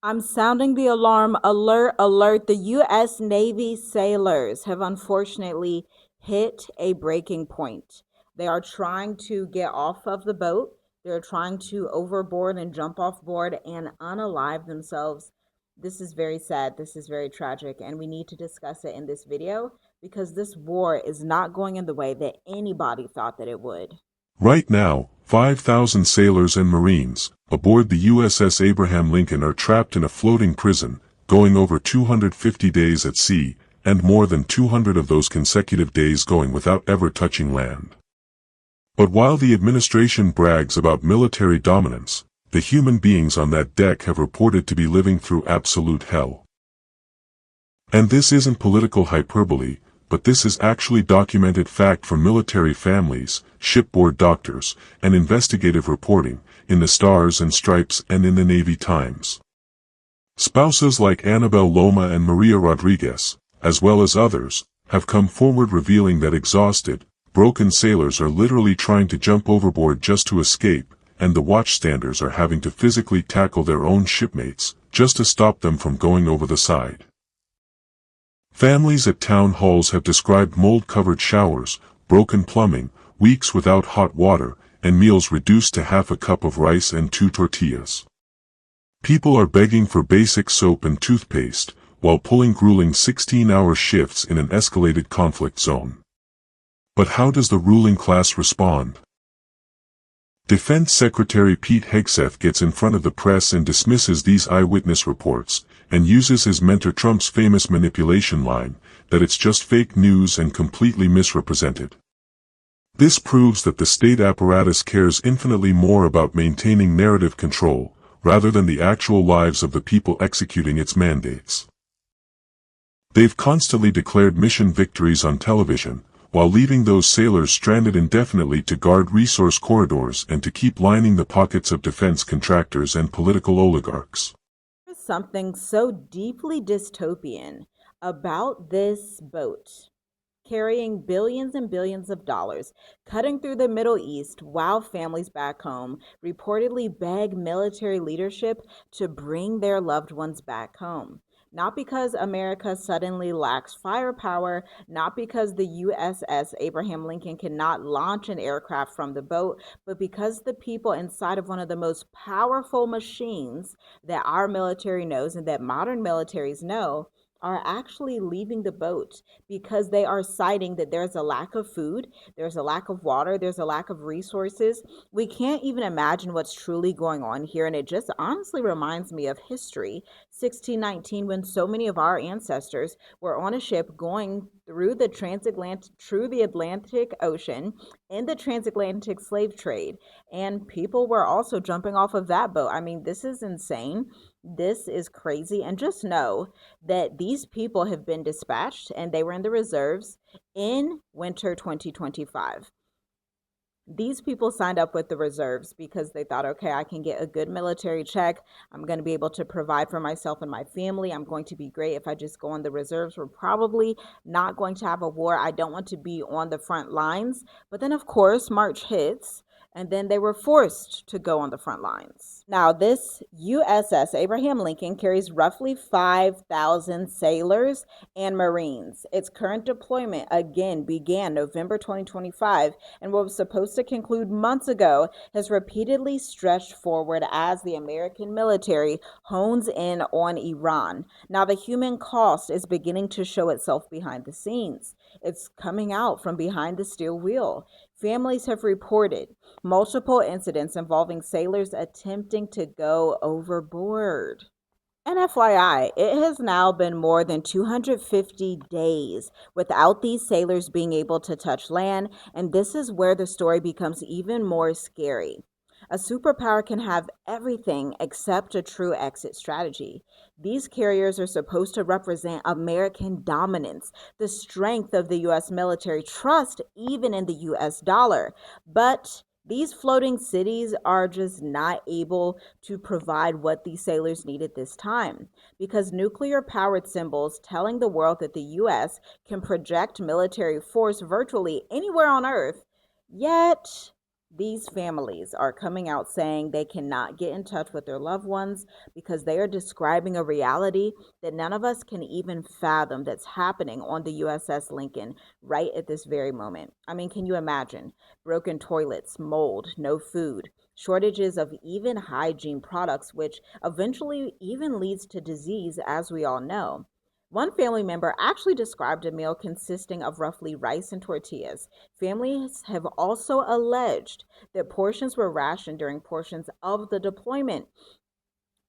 I'm sounding the alarm. Alert, alert. The U.S. Navy sailors have unfortunately hit a breaking point. They are trying to get off of the boat. They're trying to overboard and jump off board and unalive themselves. This is very sad. This is very tragic. And we need to discuss it in this video because this war is not going in the way that anybody thought that it would. Right now, 5,000 sailors and Marines, aboard the USS Abraham Lincoln are trapped in a floating prison, going over 250 days at sea, and more than 200 of those consecutive days going without ever touching land. But while the administration brags about military dominance, the human beings on that deck have reported to be living through absolute hell. And this isn't political hyperbole, but this is actually documented fact from military families, shipboard doctors, and investigative reporting, in the Stars and Stripes and in the Navy Times. Spouses like Annabelle Loma and Maria Rodriguez, as well as others, have come forward revealing that exhausted, broken sailors are literally trying to jump overboard just to escape, and the watchstanders are having to physically tackle their own shipmates, just to stop them from going over the side. Families at town halls have described mold-covered showers, broken plumbing, weeks without hot water, and meals reduced to half a cup of rice and 2 tortillas. People are begging for basic soap and toothpaste, while pulling grueling 16-hour shifts in an escalated conflict zone. But how does the ruling class respond? Defense Secretary Pete Hegseth gets in front of the press and dismisses these eyewitness reports, and uses his mentor Trump's famous manipulation line, that it's just fake news and completely misrepresented. This proves that the state apparatus cares infinitely more about maintaining narrative control, rather than the actual lives of the people executing its mandates. They've constantly declared mission victories on television, while leaving those sailors stranded indefinitely to guard resource corridors and to keep lining the pockets of defense contractors and political oligarchs. There's something so deeply dystopian about this boat carrying billions and billions of dollars, cutting through the Middle East while families back home reportedly beg military leadership to bring their loved ones back home. Not because America suddenly lacks firepower, not because the USS Abraham Lincoln cannot launch an aircraft from the boat, but because the people inside of one of the most powerful machines that our military knows and that modern militaries know are actually leaving the boat because they are citing that there's a lack of food, there's a lack of water, there's a lack of resources. We can't even imagine what's truly going on here, and it just honestly reminds me of history, 1619, when so many of our ancestors were on a ship going through the Atlantic Ocean in the transatlantic slave trade, and people were also jumping off of that boat. I mean, this is insane. This is crazy. And just know that these people have been dispatched and they were in the reserves in winter 2025. These people signed up with the reserves because they thought, okay, I can get a good military check. I'm going to be able to provide for myself and my family. I'm going to be great if I just go on the reserves. We're probably not going to have a war. I don't want to be on the front lines. But then, of course, March hits, and then they were forced to go on the front lines. Now, this USS Abraham Lincoln carries roughly 5,000 sailors and Marines. Its current deployment, again, began November 2025, and what was supposed to conclude months ago has repeatedly stretched forward as the American military hones in on Iran. Now, the human cost is beginning to show itself behind the scenes. It's coming out from behind the steel wheel. Families have reported multiple incidents involving sailors attempting to go overboard. And FYI, it has now been more than 250 days without these sailors being able to touch land, and this is where the story becomes even more scary. A superpower can have everything except a true exit strategy. These carriers are supposed to represent American dominance, the strength of the U.S. military, trust even in the U.S. dollar. But these floating cities are just not able to provide what these sailors need at this time, because nuclear-powered symbols telling the world that the U.S. can project military force virtually anywhere on Earth, yet These families are coming out saying they cannot get in touch with their loved ones because they are describing a reality that none of us can even fathom that's happening on the USS Lincoln right at this very moment. I mean, can you imagine? Broken toilets, mold, no food, shortages of even hygiene products, which eventually even leads to disease, as we all know. One family member actually described a meal consisting of roughly rice and tortillas. Families have also alleged that portions were rationed during portions of the deployment.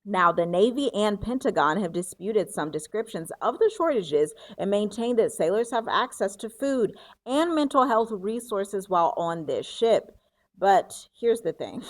Now, the Navy and Pentagon have disputed some descriptions of the shortages and maintained that sailors have access to food and mental health resources while on this ship. But here's the thing.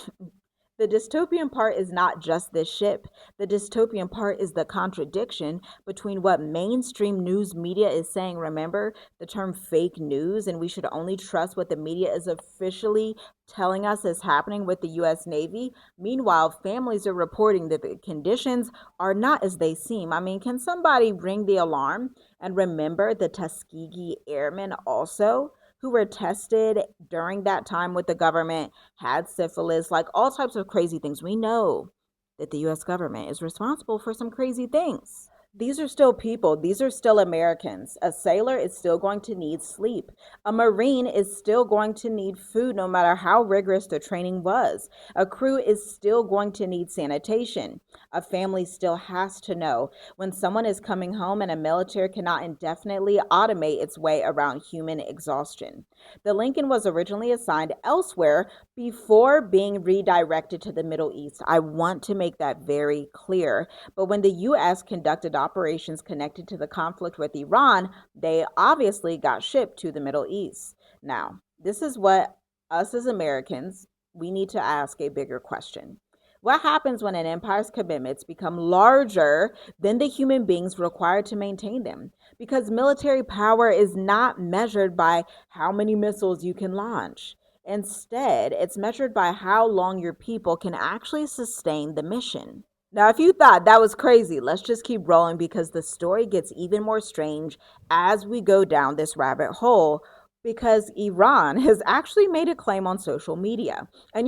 The dystopian part is not just this ship. The dystopian part is the contradiction between what mainstream news media is saying. Remember the term fake news, and we should only trust what the media is officially telling us is happening with the U.S. Navy. Meanwhile, families are reporting that the conditions are not as they seem. I mean, can somebody ring the alarm and remember the Tuskegee Airmen also, who were tested during that time with the government, had syphilis, like all types of crazy things. We know that the US government is responsible for some crazy things. These are still people. These are still Americans. A sailor is still going to need sleep. A Marine is still going to need food no matter how rigorous the training was. A crew is still going to need sanitation. A family still has to know when someone is coming home, and a military cannot indefinitely automate its way around human exhaustion. The Lincoln was originally assigned elsewhere before being redirected to the Middle East. I want to make that very clear. But when the U.S. conducted operations connected to the conflict with Iran, they obviously got shipped to the Middle East. Now, this is what us as Americans, we need to ask a bigger question. What happens when an empire's commitments become larger than the human beings required to maintain them? Because military power is not measured by how many missiles you can launch. Instead, it's measured by how long your people can actually sustain the mission. Now, if you thought that was crazy, let's just keep rolling because the story gets even more strange as we go down this rabbit hole, because Iran has actually made a claim on social media. And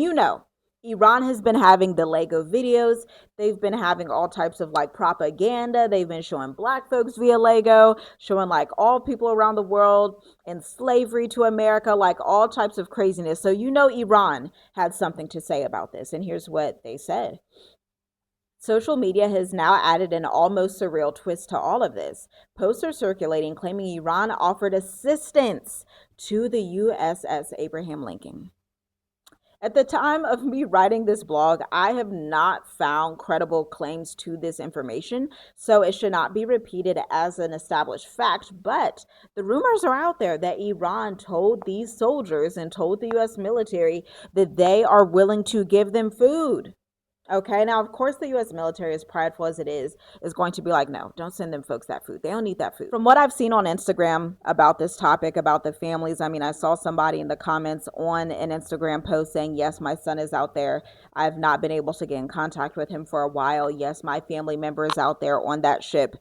Iran has been having the Lego videos. They've been having all types of like propaganda. They've been showing black folks via Lego, showing like all people around the world in slavery to America, like all types of craziness. So Iran had something to say about this. And here's what they said. Social media has now added an almost surreal twist to all of this. Posts are circulating claiming Iran offered assistance to the USS Abraham Lincoln. At the time of me writing this blog, I have not found credible claims to this information, so it should not be repeated as an established fact, but the rumors are out there that Iran told these soldiers and told the US military that they are willing to give them food. Okay, now of course the US military, as prideful as it is going to be like, no, don't send them folks that food. They don't need that food. From what I've seen on Instagram about this topic, about the families, I mean, I saw somebody in the comments on an Instagram post saying, yes, my son is out there. I've not been able to get in contact with him for a while. Yes, my family member is out there on that ship.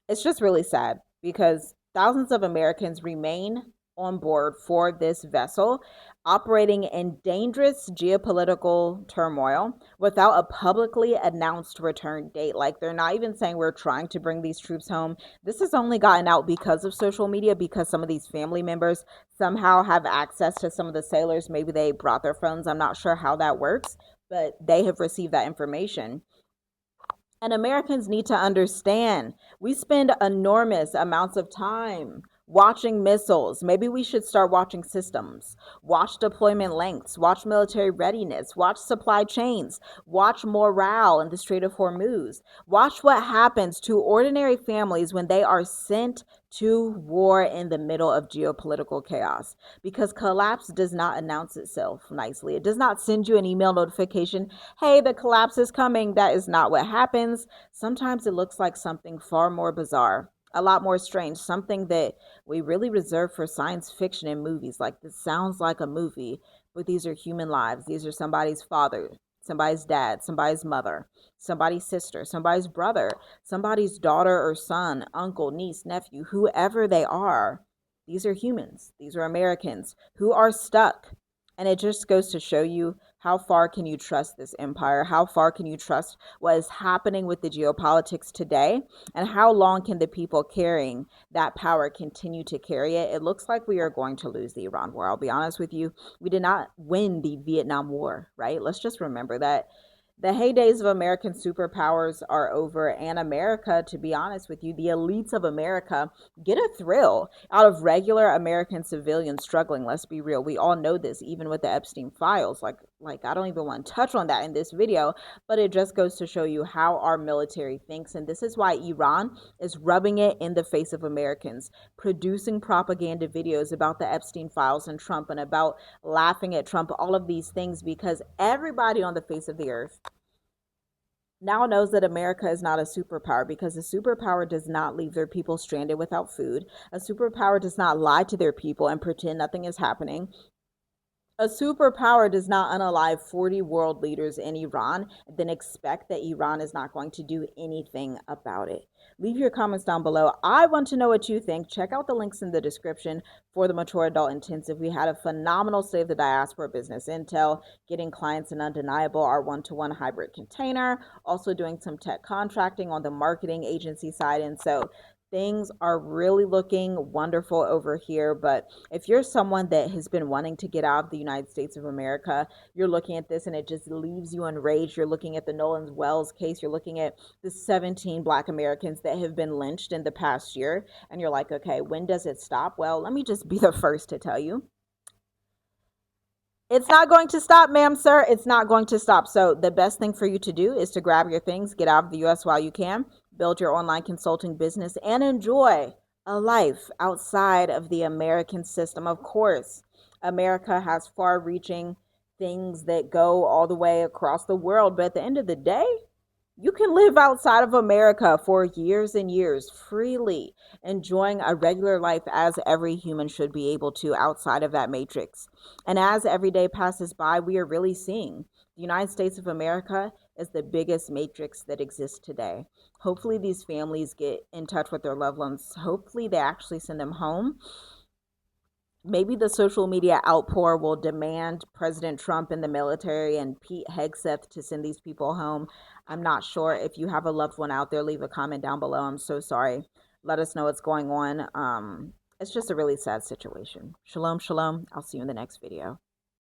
It's just really sad because thousands of Americans remain on board for this vessel, operating in dangerous geopolitical turmoil without a publicly announced return date. Like, they're not even saying we're trying to bring these troops home. This has only gotten out because of social media, because some of these family members somehow have access to some of the sailors. Maybe they brought their phones. I'm not sure how that works, but they have received that information. And Americans need to understand we spend enormous amounts of time watching missiles. Maybe we should start watching systems, watch deployment lengths, watch military readiness, watch supply chains, watch morale in the Strait of Hormuz, watch what happens to ordinary families when they are sent to war in the middle of geopolitical chaos. Because collapse does not announce itself nicely. It does not send you an email notification, hey, the collapse is coming. That is not what happens. Sometimes it looks like something far more bizarre, a lot more strange, something that we really reserve for science fiction and movies. Like, this sounds like a movie, but these are human lives. These are somebody's father, somebody's dad, somebody's mother, somebody's sister, somebody's brother, somebody's daughter or son, uncle, niece, nephew, whoever they are. These are humans. These are Americans who are stuck And it just goes to show you how far can you trust this empire? How far can you trust what is happening with the geopolitics today? And how long can the people carrying that power continue to carry it? It looks like we are going to lose the Iran war. I'll be honest with you. We did not win the Vietnam War, right? Let's just remember that the heydays of American superpowers are over, and America, to be honest with you, the elites of America get a thrill out of regular American civilians struggling. Let's be real. We all know this, even with the Epstein files. Like I don't even want to touch on that in this video, but it just goes to show you how our military thinks. And this is why Iran is rubbing it in the face of Americans, producing propaganda videos about the Epstein files and Trump, and about laughing at Trump, all of these things, because everybody on the face of the earth now knows that America is not a superpower, because a superpower does not leave their people stranded without food. A superpower does not lie to their people and pretend nothing is happening. A superpower does not unalive 40 world leaders in Iran and then expect that Iran is not going to do anything about it. Leave your comments down below. I want to know what you think. Check out the links in the description for the Mature Adult Intensive. We had a phenomenal State of the Diaspora business intel, getting clients in Undeniable, our one-to-one hybrid container, also doing some tech contracting on the marketing agency side. And so things are really looking wonderful over here. But if you're someone that has been wanting to get out of the United States of America, you're looking at this and it just leaves you enraged. You're looking at the Nolan Wells case. You're looking at the 17 Black Americans that have been lynched in the past year. And you're like, okay, when does it stop? Well, let me just be the first to tell you. It's not going to stop, ma'am, sir. It's not going to stop. So the best thing for you to do is to grab your things, get out of the U.S. while you can, build your online consulting business, and enjoy a life outside of the American system. Of course, America has far-reaching things that go all the way across the world, but at the end of the day, you can live outside of America for years and years freely, enjoying a regular life as every human should be able to outside of that matrix. And as every day passes by, we are really seeing the United States of America is the biggest matrix that exists today. Hopefully these families get in touch with their loved ones. Hopefully they actually send them home. Maybe the social media outpour will demand President Trump and the military and Pete Hegseth to send these people home. I'm not sure. If you have a loved one out there, leave a comment down below. I'm so sorry. Let us know what's going on. It's just a really sad situation. Shalom, shalom. I'll see you in the next video.